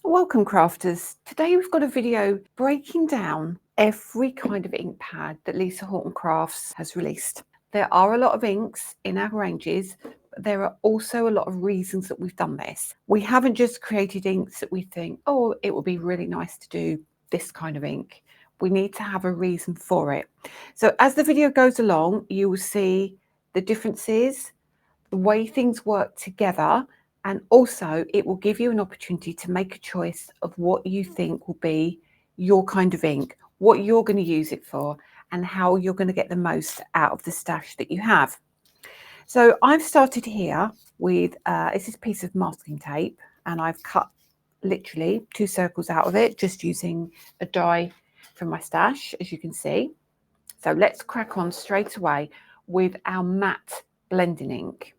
Welcome crafters. Today we've got a video breaking down every kind of ink pad that Lisa Horton Crafts has released. There are a lot of inks in our ranges, but there are also a lot of reasons that we've done this. We haven't just created inks that we think, oh, it would be really nice to do this kind of ink. We need to have a reason for it. So as the video goes along, you will see the differences, the way things work together, and also it will give you an opportunity to make a choice of what you think will be your kind of ink, what you're going to use it for, and how you're going to get the most out of the stash that you have. So I've started here with it's this piece of masking tape, and I've cut literally 2 circles out of it just using a die from my stash, as you can see. So let's crack on straight away with our matte blending ink.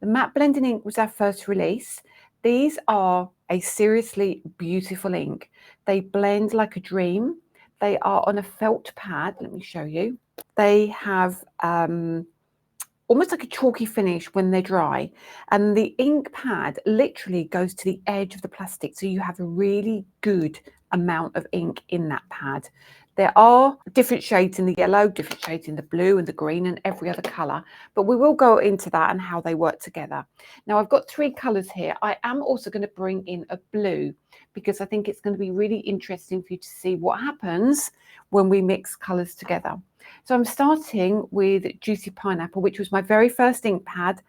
The matte blending ink was our first release. These are a seriously beautiful ink. They blend like a dream. They are on a felt pad. Let me show you. They have almost like a chalky finish when they're dry. And the ink pad literally goes to the edge of the plastic. So you have a really good amount of ink in that pad. There are different shades in the yellow, different shades in the blue and the green and every other colour, but we will go into that and how they work together. Now I've got 3 colours here. I am also going to bring in a blue because I think it's going to be really interesting for you to see what happens when we mix colours together. So I'm starting with Juicy Pineapple, which was my very first ink pad.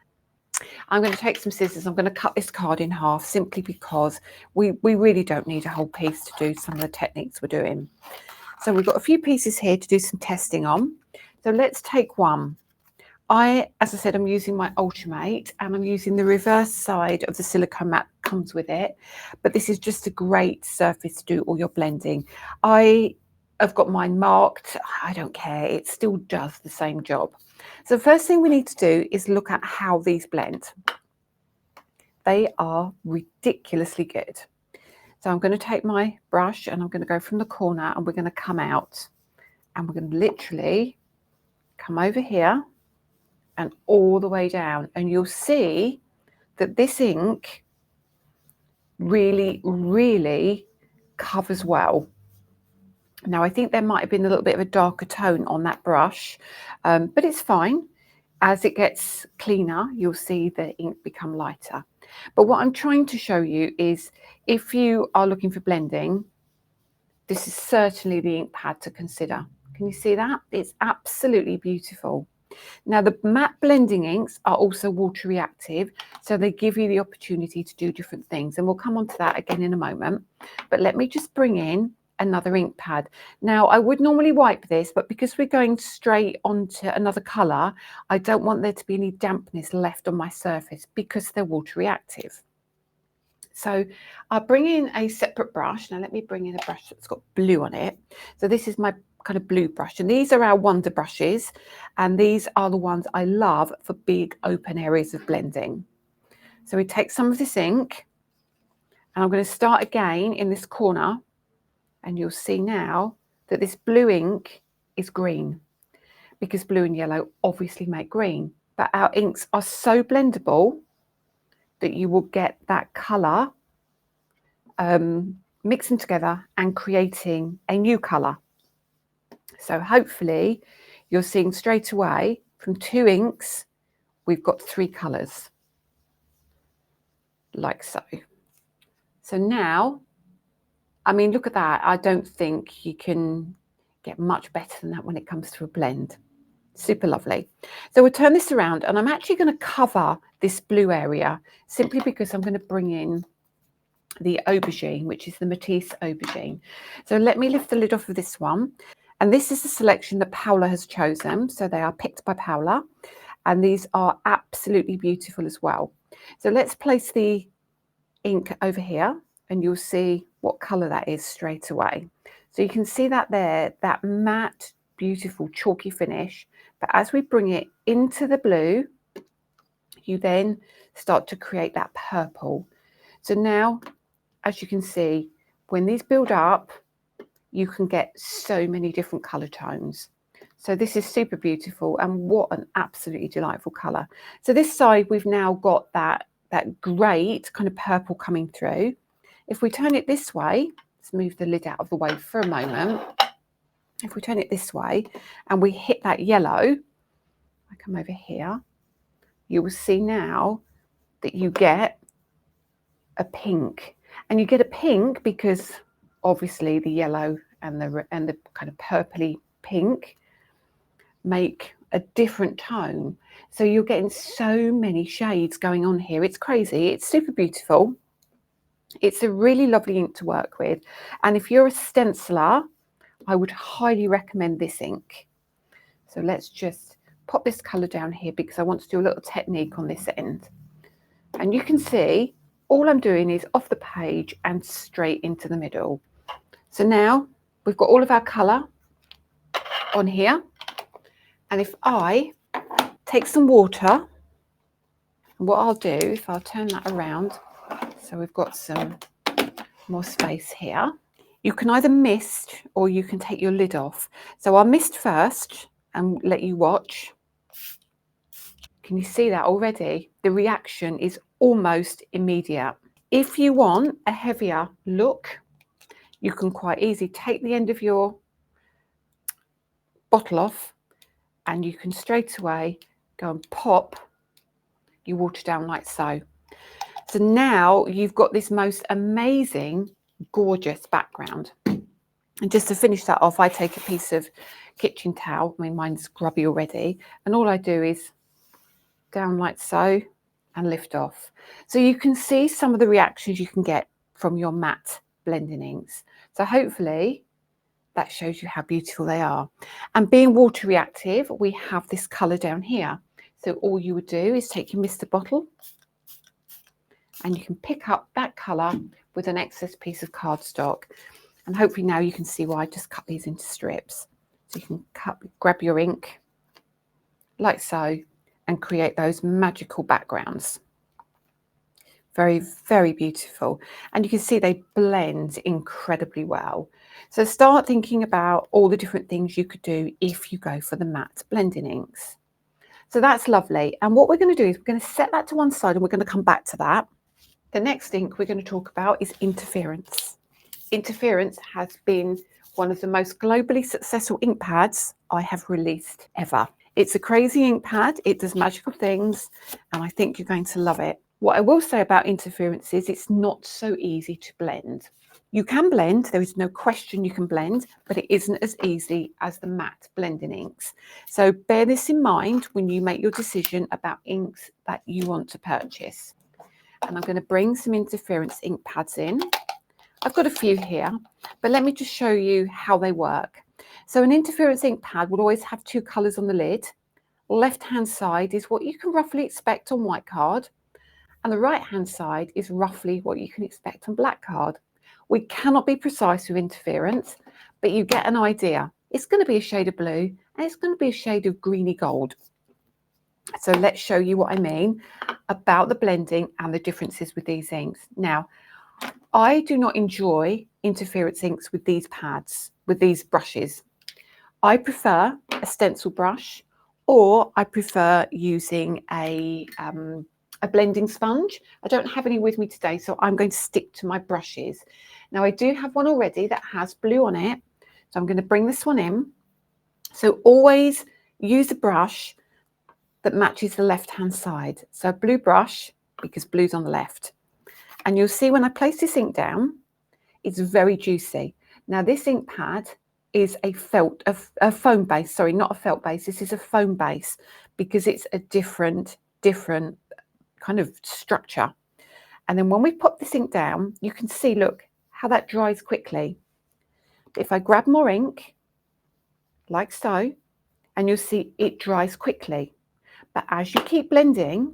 I'm going to take some scissors. I'm going to cut this card in half simply because we really don't need a whole piece to do some of the techniques we're doing. So we've got a few pieces here to do some testing on. So let's take one. As I said, I'm using my ulti-mate and I'm using the reverse side of the silicone mat that comes with it. But this is just a great surface to do all your blending. I've got mine marked. I don't care. It still does the same job. So the first thing we need to do is look at how these blend. They are ridiculously good. So I'm going to take my brush and I'm going to go from the corner and we're going to come out and we're going to literally come over here and all the way down, and you'll see that this ink really covers well. Now I think there might have been a little bit of a darker tone on that brush, but it's fine. As it gets cleaner, you'll see the ink become lighter. But what I'm trying to show you is if you are looking for blending, this is certainly the ink pad to consider. Can you see that? It's absolutely beautiful. Now the matte blending inks are also water reactive, so they give you the opportunity to do different things, and we'll come on to that again in a moment. But let me just bring in another ink pad. Now I would normally wipe this, but because we're going straight onto another colour, I don't want there to be any dampness left on my surface because they're water reactive. So I'll bring in a separate brush. Now let me bring in a brush that's got blue on it. So this is my kind of blue brush, and these are our Wonder brushes, and these are the ones I love for big open areas of blending. So we take some of this ink and I'm going to start again in this corner, and you'll see now that this blue ink is green because blue and yellow obviously make green, but our inks are so blendable that you will get that colour mixing together and creating a new colour. So hopefully you're seeing straight away from 2 inks, we've got 3 colours, like so. So now, I mean, look at that. I don't think you can get much better than that when it comes to a blend. Super lovely. So we'll turn this around, and I'm actually going to cover this blue area simply because I'm going to bring in the aubergine, which is the Matisse aubergine. So let me lift the lid off of this one. And this is the selection that Paula has chosen. So they are picked by Paula, and these are absolutely beautiful as well. So let's place the ink over here and you'll see what colour that is straight away. So you can see that there, that matte, beautiful chalky finish. But as we bring it into the blue, you then start to create that purple. So now, as you can see, when these build up, you can get so many different colour tones. So this is super beautiful, and what an absolutely delightful colour. So this side, we've now got that great kind of purple coming through. If we turn it this way, let's move the lid out of the way for a moment. If we turn it this way and we hit that yellow, I come over here, you will see now that you get a pink. And you get a pink because obviously the yellow and the kind of purpley pink make a different tone. So you're getting so many shades going on here. It's crazy. It's super beautiful. It's a really lovely ink to work with. And if you're a stenciler, I would highly recommend this ink. So let's just pop this colour down here because I want to do a little technique on this end. And you can see all I'm doing is off the page and straight into the middle. So now we've got all of our colour on here. And if I take some water, and what I'll do, if I'll turn that around, so we've got some more space here. You can either mist or you can take your lid off. So I'll mist first and let you watch. Can you see that already? The reaction is almost immediate. If you want a heavier look, you can quite easily take the end of your bottle off and you can straight away go and pop your water down like so. So now you've got this most amazing, gorgeous background. And just to finish that off, I take a piece of kitchen towel. I mean, mine's grubby already. And all I do is down like so and lift off. So you can see some of the reactions you can get from your matte blending inks. So hopefully that shows you how beautiful they are. And being water reactive, we have this colour down here. So all you would do is take your mister bottle and you can pick up that colour with an excess piece of cardstock. And hopefully now you can see why I just cut these into strips. So you can grab your ink like so and create those magical backgrounds. Very, very beautiful. And you can see they blend incredibly well. So start thinking about all the different things you could do if you go for the matte blending inks. So that's lovely. And what we're going to do is we're going to set that to one side and we're going to come back to that. The next ink we're going to talk about is interference. Interference has been one of the most globally successful ink pads I have released ever. It's a crazy ink pad. It does magical things, and I think you're going to love it. What I will say about interference is it's not so easy to blend. You can blend, there is no question you can blend, but it isn't as easy as the matte blending inks. So bear this in mind when you make your decision about inks that you want to purchase. And I'm going to bring some interference ink pads in. I've got a few here, but let me just show you how they work. So an interference ink pad will always have two colours on the lid. Left-hand side is what you can roughly expect on white card, and the right-hand side is roughly what you can expect on black card. We cannot be precise with interference, but you get an idea. It's going to be a shade of blue, and it's going to be a shade of greeny gold. So let's show you what I mean about the blending and the differences with these inks. Now, I do not enjoy interference inks with these pads, with these brushes. I prefer a stencil brush, or I prefer using a blending sponge. I don't have any with me today, so I'm going to stick to my brushes. Now, I do have one already that has blue on it, so I'm going to bring this one in. So always use a brush that matches the left-hand side. So a blue brush, because blue's on the left. And you'll see when I place this ink down, it's very juicy. Now, this ink pad is a foam base. Sorry, not a felt base. This is a foam base because it's a different kind of structure. And then when we pop this ink down, you can see, look, how that dries quickly. If I grab more ink, like so, and you'll see it dries quickly. But as you keep blending,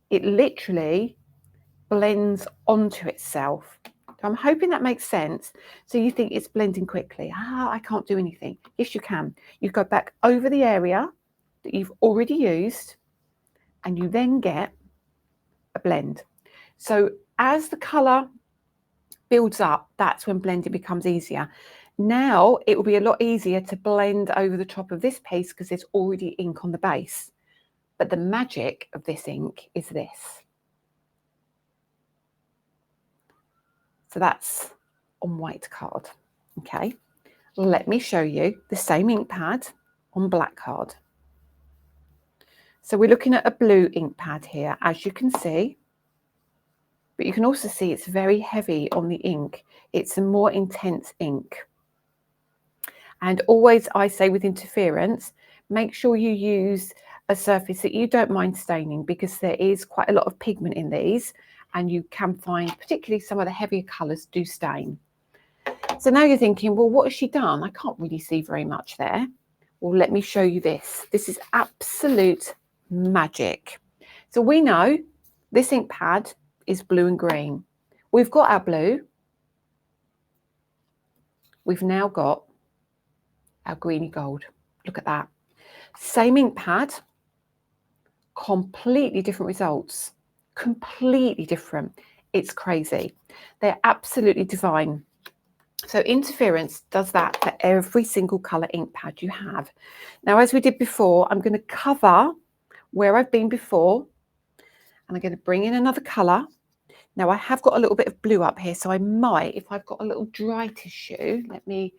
it literally blends onto itself. So I'm hoping that makes sense. So you think it's blending quickly. I can't do anything. Yes, you can. You go back over the area that you've already used, and you then get a blend. So as the colour builds up, that's when blending becomes easier. Now it will be a lot easier to blend over the top of this piece because there's already ink on the base. But the magic of this ink is this. So that's on white card. Okay, let me show you the same ink pad on black card. So we're looking at a blue ink pad here, as you can see, but you can also see it's very heavy on the ink. It's a more intense ink. And always, I say with interference, make sure you use a surface that you don't mind staining, because there is quite a lot of pigment in these, and you can find particularly some of the heavier colours do stain. So now you're thinking, well, what has she done? I can't really see very much there. Well, let me show you this. This is absolute magic. So we know this ink pad is blue and green. We've got our blue. We've now got our greeny gold. Look at that. Same ink pad, completely different results. Completely different. It's crazy. They're absolutely divine. So interference does that for every single colour ink pad you have. Now, as we did before, I'm going to cover where I've been before, and I'm going to bring in another colour. Now, I have got a little bit of blue up here, so I might, if I've got a little dry tissue, let me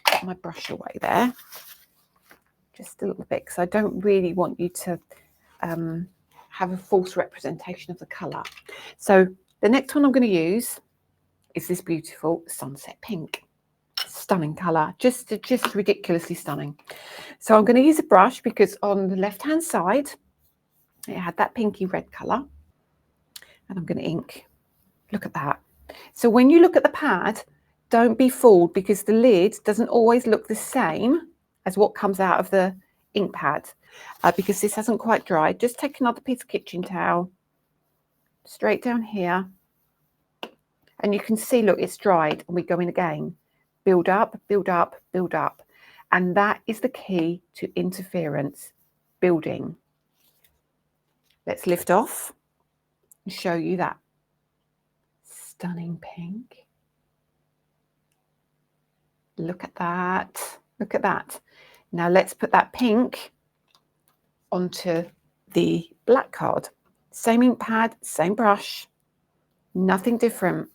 put my brush away there, just a little bit, because I don't really want you to have a false representation of the colour. So the next one I'm going to use is this beautiful sunset pink. Stunning colour, just ridiculously stunning. So I'm going to use a brush, because on the left hand side it had that pinky red colour, and I'm going to ink. Look at that. So when you look at the pad, don't be fooled, because the lid doesn't always look the same as what comes out of the ink pad, because this hasn't quite dried. Just take another piece of kitchen towel straight down here, and you can see, look, it's dried, and we go in again. Build up, build up, build up. And that is the key to interference, building. Let's lift off and show you that stunning pink. Look at that. Look at that. Now let's put that pink onto the black card. Same ink pad, same brush, nothing different.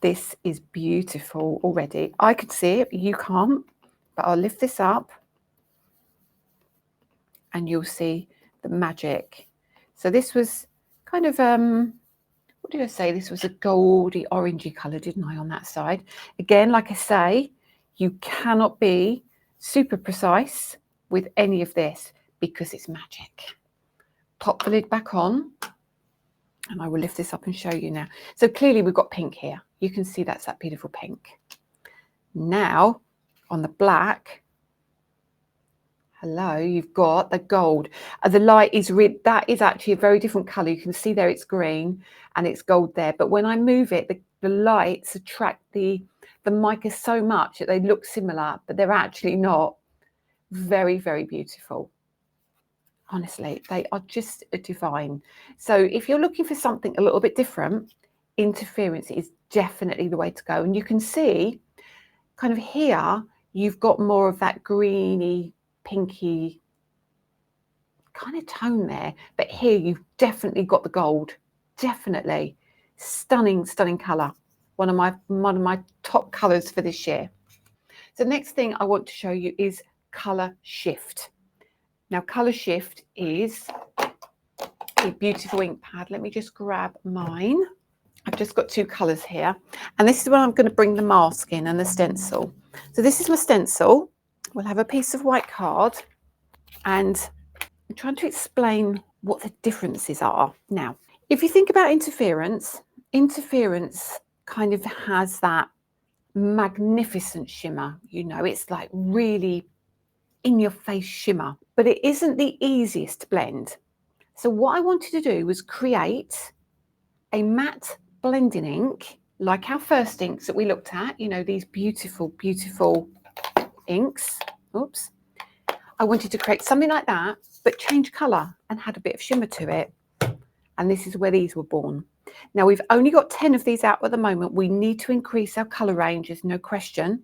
This is beautiful already. I could see it, you can't, but I'll lift this up and you'll see the magic. So this was kind of, what did I say? This was a goldy orangey colour, didn't I, on that side? Again, like I say, you cannot be super precise with any of this, because it's magic. Pop the lid back on, and I will lift this up and show you now. So clearly we've got pink here. You can see that's that beautiful pink. Now on the black, hello, you've got the gold. The light is red. That is actually a very different colour. You can see there it's green and it's gold there. But when I move it, the lights attract the mica so much that they look similar, but they're actually not. Very, very beautiful. Honestly, they are just divine. So if you're looking for something a little bit different, interference is definitely the way to go. And you can see kind of here, you've got more of that greeny, pinky kind of tone there. But here you've definitely got the gold. Definitely. Stunning, stunning colour. One of my top colours for this year. So the next thing I want to show you is colour shift. Now colour shift is a beautiful ink pad. Let me just grab mine. I've just got two colours here, and this is where I'm going to bring the mask in and the stencil. So this is my stencil. We'll have a piece of white card, and I'm trying to explain what the differences are. Now, if you think about interference, interference kind of has that magnificent shimmer. You know, it's like really in your face shimmer, but it isn't the easiest to blend. So what I wanted to do was create a matte blending ink, like our first inks that we looked at, you know, these beautiful, beautiful inks. Oops. I wanted to create something like that, but change colour and had a bit of shimmer to it. And this is where these were born. Now we've only got 10 of these out at the moment. We need to increase our colour range, there's no question.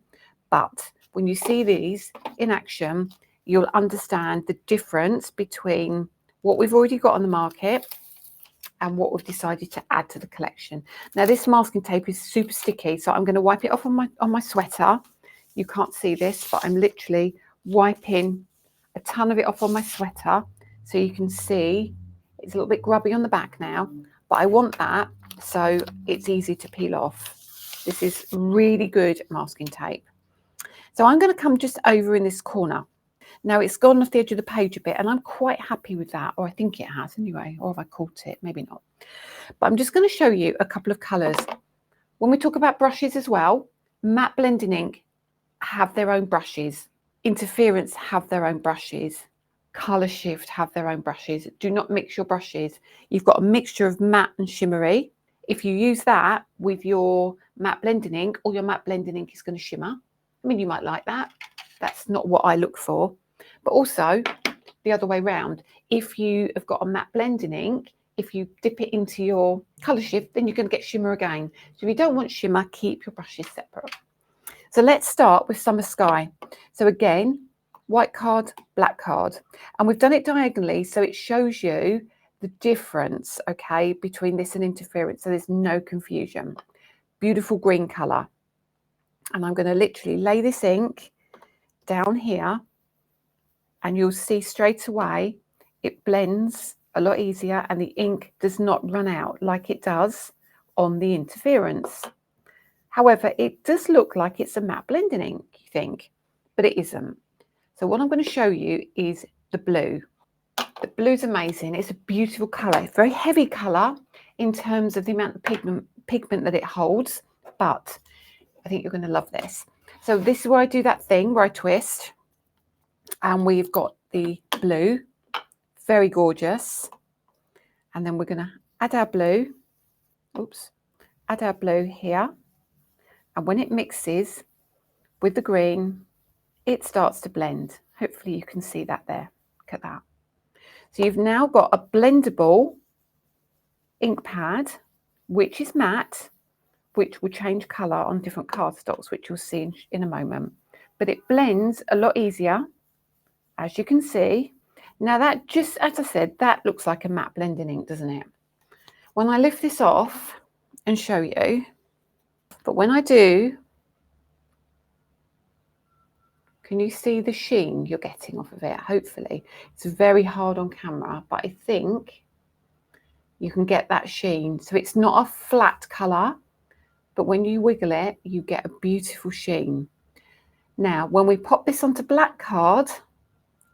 But when you see these in action, you'll understand the difference between what we've already got on the market and what we've decided to add to the collection. Now this masking tape is super sticky, so I'm going to wipe it off on my sweater. You can't see this, but I'm literally wiping a ton of it off on my sweater, so you can see it's a little bit grubby on the back now, but I want that so it's easy to peel off. This is really good masking tape. So I'm going to come just over in this corner. Now it's gone off the edge of the page a bit, and I'm quite happy with that, or I think it has anyway, or have I caught it? Maybe not. But I'm just going to show you a couple of colours. When we talk about brushes as well, matte blending ink have their own brushes. Interference have their own brushes. Colour Shift have their own brushes. Do not mix your brushes. You've got a mixture of matte and shimmery. If you use that with your matte blending ink, all your matte blending ink is going to shimmer. I mean, you might like that. That's not what I look for. But also the other way round. If you have got a matte blending ink, if you dip it into your Colour Shift, then you're going to get shimmer again. So if you don't want shimmer, keep your brushes separate. So let's start with Summer Sky. So again, white card, black card. And we've done it diagonally, so it shows you the difference, okay, between this and Interference. So there's no confusion. Beautiful green colour. And I'm going to literally lay this ink down here, and you'll see straight away it blends a lot easier, and the ink does not run out like it does on the Interference. However, it does look like it's a matte blending ink, you think, but it isn't. So what I'm going to show you is the blue. The blue's amazing. It's a beautiful colour. It's a very heavy colour in terms of the amount of pigment that it holds, but I think you're going to love this. So this is where I do that thing where I twist, and we've got the blue, very gorgeous. And then we're going to add our blue, add our blue here. And when it mixes with the green, it starts to blend. Hopefully you can see that there. Look at that. So you've now got a blendable ink pad, which is matte, which will change colour on different cardstocks, which you'll see in a moment. But it blends a lot easier, as you can see. Now that, just as I said, that looks like a matte blending ink, doesn't it? When I lift this off and show you, but when I do, can you see the sheen you're getting off of it? Hopefully. It's very hard on camera, but I think you can get that sheen. So it's not a flat colour, but when you wiggle it, you get a beautiful sheen. Now, when we pop this onto black card,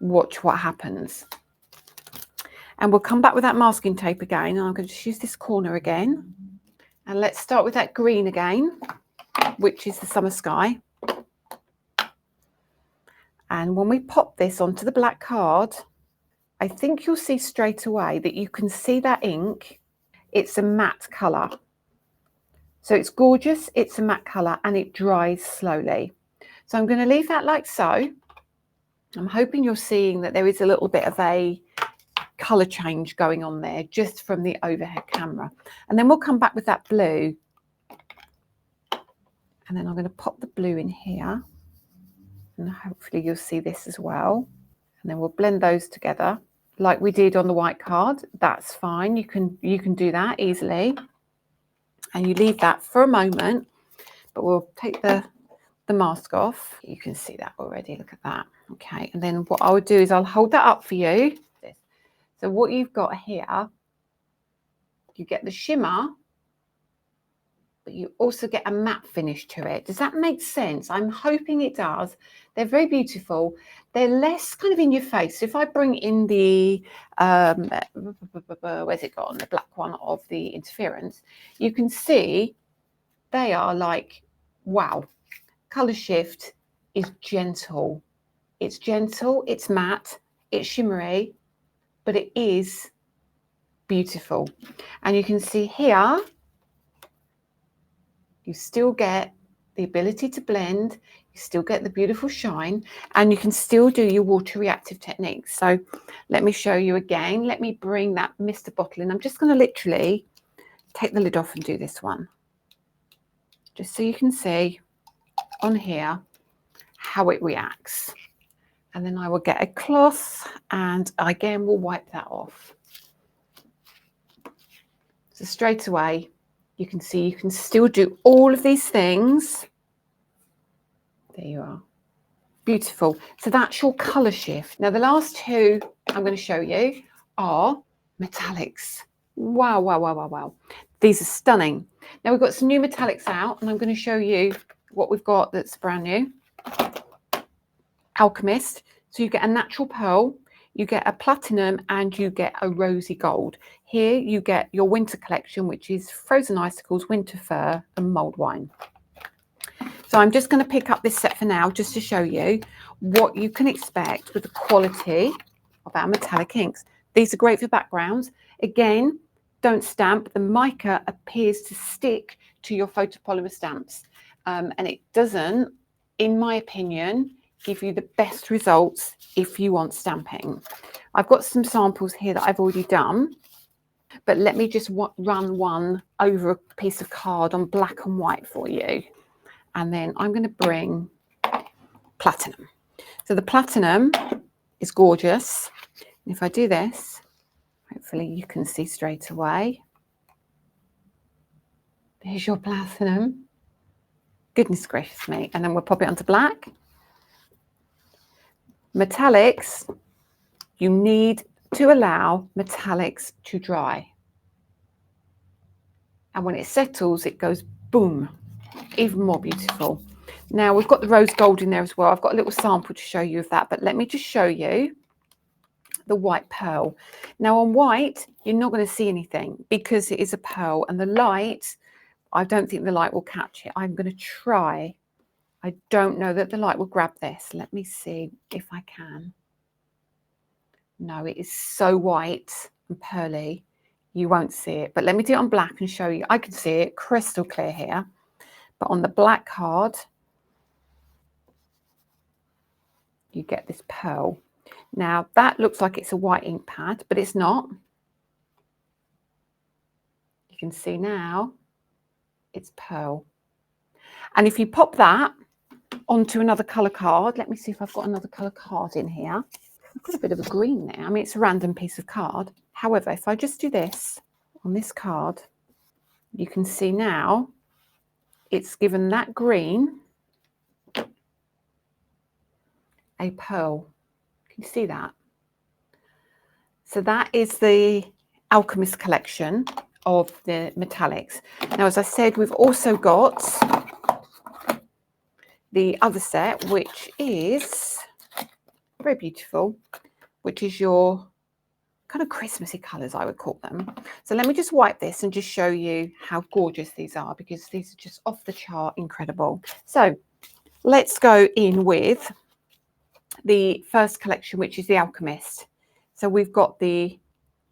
watch what happens. And we'll come back with that masking tape again. And I'm going to just use this corner again. And let's start with that green again, which is the Summer Sky. And when we pop this onto the black card, I think you'll see straight away that you can see that ink. It's a matte colour. So it's gorgeous, it's a matte colour, and it dries slowly. So I'm going to leave that like so. I'm hoping you're seeing that there is a little bit of a colour change going on there just from the overhead camera. And then we'll come back with that blue. And then I'm going to pop the blue in here. And hopefully you'll see this as well. And then we'll blend those together like we did on the white card. That's fine. You can do that easily. And you leave that for a moment, but we'll take the mask off. You can see that already. Look at that. Okay. And then what I would do is I'll hold that up for you. So what you've got here, you get the shimmer, but you also get a matte finish to it. Does that make sense? I'm hoping it does. They're very beautiful. They're less kind of in your face. So if I bring in the, where's it gone? The black one of the Interference, you can see they are like, wow. Colour Shift is gentle. It's gentle, it's matte, it's shimmery, but it is beautiful. And you can see here, you still get the ability to blend, you still get the beautiful shine, and you can still do your water reactive techniques. So let me show you again. Let me bring that Mr. bottle in. I'm just going to literally take the lid off and do this one, just so you can see on here how it reacts. And then I will get a cloth and again we'll wipe that off. So straight away, you can see you can still do all of these things. There you are. Beautiful. So that's your colour shift. Now the last two I'm going to show you are metallics. Wow, wow, wow, wow, wow. These are stunning. Now we've got some new metallics out, and I'm going to show you what we've got that's brand new. Alchemist. So you get a natural pearl, you get a platinum, and you get a rosy gold. Here you get your winter collection, which is frozen icicles, winter fir, and mulled wine. So I'm just going to pick up this set for now, just to show you what you can expect with the quality of our metallic inks. These are great for backgrounds. Again, don't stamp. The mica appears to stick to your photopolymer stamps, and it doesn't, in my opinion, give you the best results if you want stamping. I've got some samples here that I've already done, but let me just run one over a piece of card on black and white for you. And then I'm going to bring platinum. So the platinum is gorgeous. And if I do this, hopefully you can see straight away. There's your platinum. Goodness gracious me. And then we'll pop it onto black. Metallics, you need to allow metallics to dry. And when it settles, it goes boom, even more beautiful. Now we've got the rose gold in there as well. I've got a little sample to show you of that, but let me just show you the white pearl. Now on white, you're not going to see anything because it is a pearl, and the light, I don't think the light will catch it. I'm going to try. I don't know that the light will grab this. Let me see if I can. No, it is so white and pearly, you won't see it. But let me do it on black and show you. I can see it crystal clear here. But on the black card, you get this pearl. Now that looks like it's a white ink pad, but it's not. You can see now it's pearl. And if you pop that onto another colour card, let me see if I've got another colour card in here. I've got a bit of a green there. I mean, it's a random piece of card. However, if I just do this on this card, you can see now it's given that green a pearl. Can you see that? So that is the Alchemist collection of the metallics. Now, as I said, we've also got the other set, which is very beautiful, which is your kind of Christmassy colours, I would call them. So let me just wipe this and just show you how gorgeous these are, because these are just off the chart incredible. So let's go in with the first collection, which is the Alchemist. So we've got the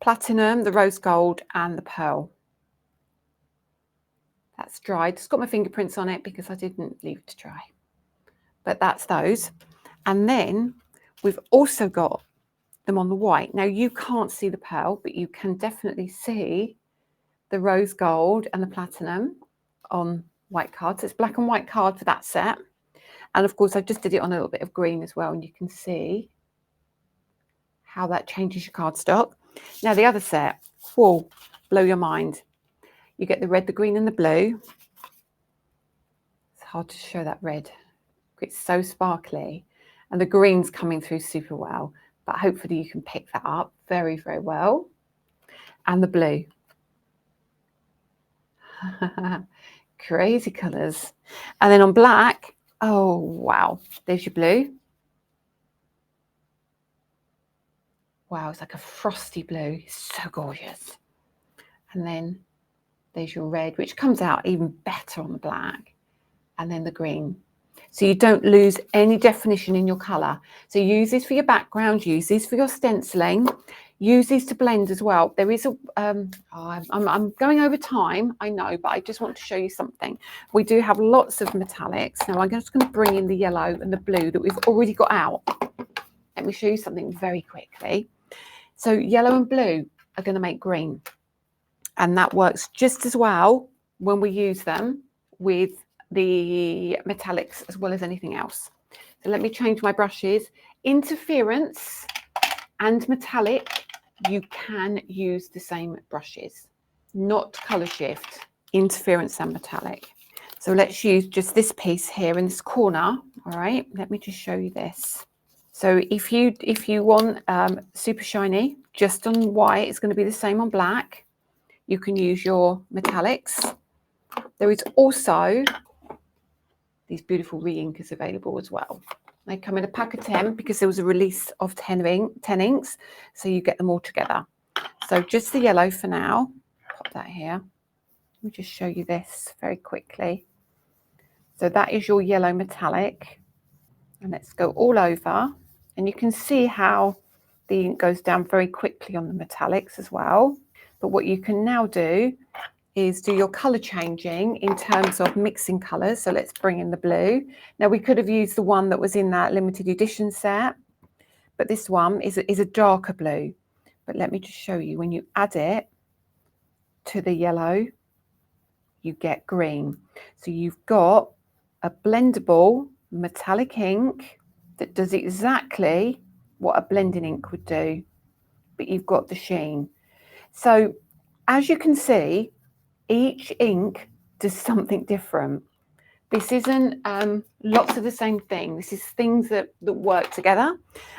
platinum, the rose gold, and the pearl. That's dried. It's got my fingerprints on it because I didn't leave it to dry. But that's those. And then we've also got them on the white. Now you can't see the pearl, but you can definitely see the rose gold and the platinum on white cards. So it's black and white card for that set. And of course, I just did it on a little bit of green as well, and you can see how that changes your cardstock. Now the other set, whoa, blow your mind. You get the red, the green, and the blue. It's hard to show that red. It's so sparkly, and the green's coming through super well. But hopefully you can pick that up very, very well. And the blue. Crazy colours. And then on black, oh wow, there's your blue. Wow, it's like a frosty blue. It's so gorgeous. And then there's your red, which comes out even better on the black. And then the green. So you don't lose any definition in your colour. So use this for your background, use these for your stenciling, use these to blend as well. There is a, I'm going over time, I know, but I just want to show you something. We do have lots of metallics. Now I'm just going to bring in the yellow and the blue that we've already got out. Let me show you something very quickly. So yellow and blue are going to make green. And that works just as well when we use them with the metallics as well as anything else. So let me change my brushes. Interference and metallic, you can use the same brushes. not colour shift, interference and metallic. So let's use just this piece here in this corner. All right, let me just show you this. So if you want super shiny, just on white, it's going to be the same on black. You can use your metallics. There is also these beautiful re-inkers available as well. They come in a pack of 10 because there was a release of 10 inks, so you get them all together. So just the yellow for now. Pop that here. Let me just show you this very quickly. So that is your yellow metallic. And let's go all over. And you can see how the ink goes down very quickly on the metallics as well. But what you can now do is do your colour changing in terms of mixing colours. So let's bring in the blue. Now we could have used the one that was in that limited edition set, but this one is a darker blue. But let me just show you, when you add it to the yellow, you get green. So you've got a blendable metallic ink that does exactly what a blending ink would do, but you've got the sheen. So as you can see, each ink does something different. This isn't lots of the same thing. This is things that work together.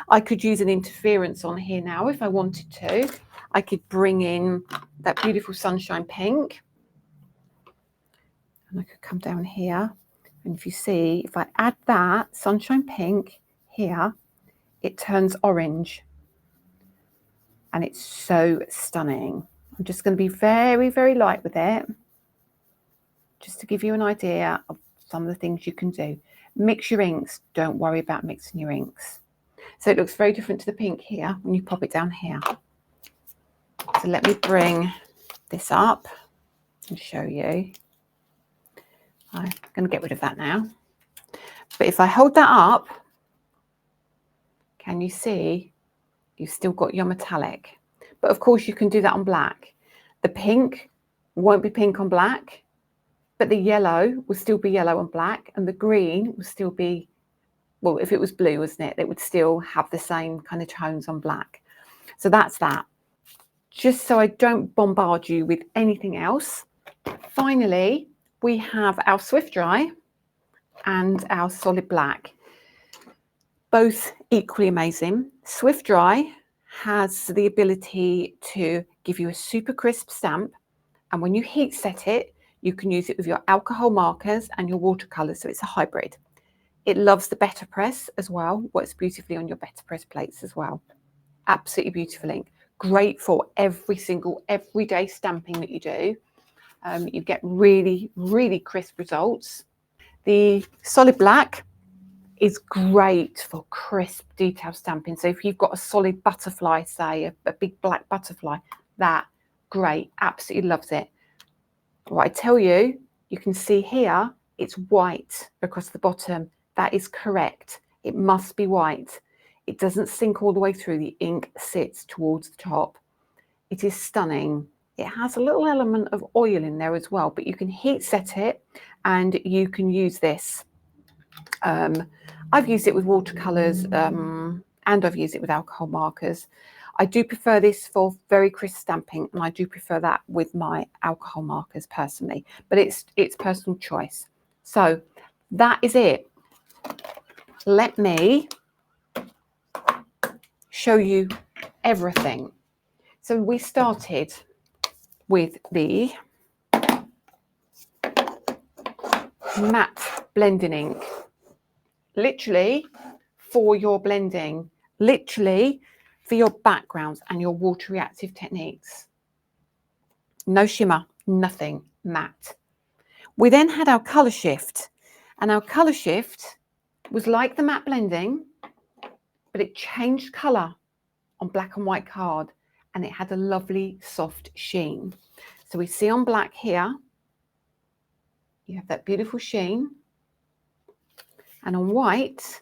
I could use an interference on here now if I wanted to. I could bring in that beautiful sunshine pink. And I could come down here. And if you see, if I add that sunshine pink here, it turns orange. And it's so stunning. I'm just going to be very, very light with it, just to give you an idea of some of the things you can do. Mix your inks. Don't worry about mixing your inks. So it looks very different to the pink here when you pop it down here. So let me bring this up and show you. I'm going to get rid of that now. But if I hold that up, can you see you've still got your metallic? But of course you can do that on black. The pink won't be pink on black, but the yellow will still be yellow on black, and the green will still be, well, if it was blue, wasn't it? It would still have the same kind of tones on black. So that's that. Just so I don't bombard you with anything else. Finally, we have our Swift Dry and our Solid Black. Both equally amazing. Swift Dry has the ability to give you a super crisp stamp, and when you heat set it, you can use it with your alcohol markers and your watercolors, so it's a hybrid. It loves the better press as well, works beautifully on your better press plates as well. Absolutely beautiful ink. Great for every single everyday stamping that you do. You get really, really crisp results. The Solid Black is great for crisp detail stamping. So if you've got a solid butterfly, say a big black butterfly, that great, absolutely loves it. What I tell you, you can see here, it's white across the bottom. That is correct. It must be white. It doesn't sink all the way through. The ink sits towards the top. It is stunning. It has a little element of oil in there as well, but you can heat set it and you can use this. I've used it with watercolors and I've used it with alcohol markers. I do prefer this for very crisp stamping, and I do prefer that with my alcohol markers personally, but it's personal choice. So that is it. Let me show you everything. So we started with the matte blending ink, literally for your blending, literally for your backgrounds and your water reactive techniques. No shimmer, nothing, matte. We then had our colour shift, and our colour shift was like the matte blending, but it changed colour on black and white card, and it had a lovely soft sheen. So we see on black here, you have that beautiful sheen, and on white,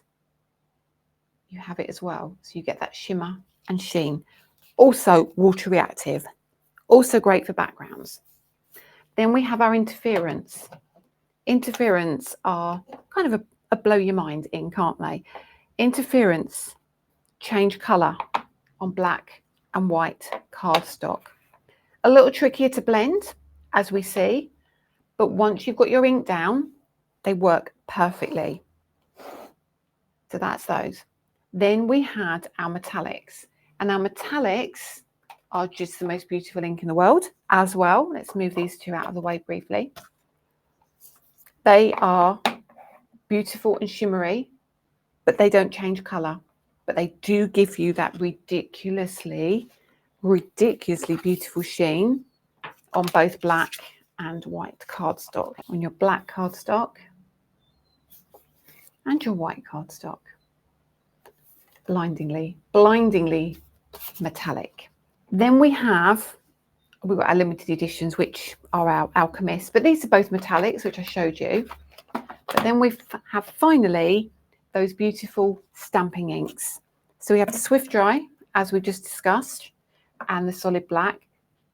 you have it as well. So you get that shimmer and sheen. Also water reactive, also great for backgrounds. Then we have our interference. Interference are kind of a blow your mind ink, aren't they? Interference change colour on black and white cardstock. A little trickier to blend, as we see, but once you've got your ink down, they work perfectly. So that's those. Then we had our metallics, and our metallics are just the most beautiful ink in the world as well. Let's move these two out of the way briefly. They are beautiful and shimmery, but they don't change colour, but they do give you that ridiculously beautiful sheen on both black and white cardstock. On your black cardstock and your white cardstock. Blindingly metallic. Then we've got our limited editions, which are our alchemists, but these are both metallics, which I showed you. But then we have finally those beautiful stamping inks. So we have the Swift Dry, as we just discussed, and the solid black.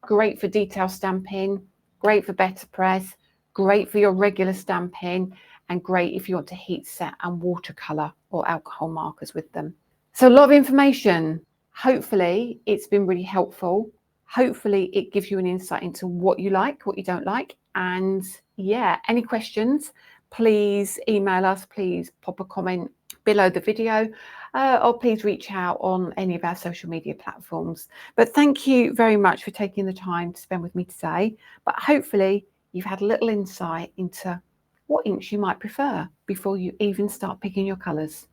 Great for detail stamping, great for better press, great for your regular stamping, and great if you want to heat set and watercolor or alcohol markers with them. So a lot of information. Hopefully it's been really helpful. Hopefully it gives you an insight into what you like, what you don't like. And yeah, any questions, please email us, please pop a comment below the video, or please reach out on any of our social media platforms. But thank you very much for taking the time to spend with me today. But hopefully you've had a little insight into what inks you might prefer before you even start picking your colours.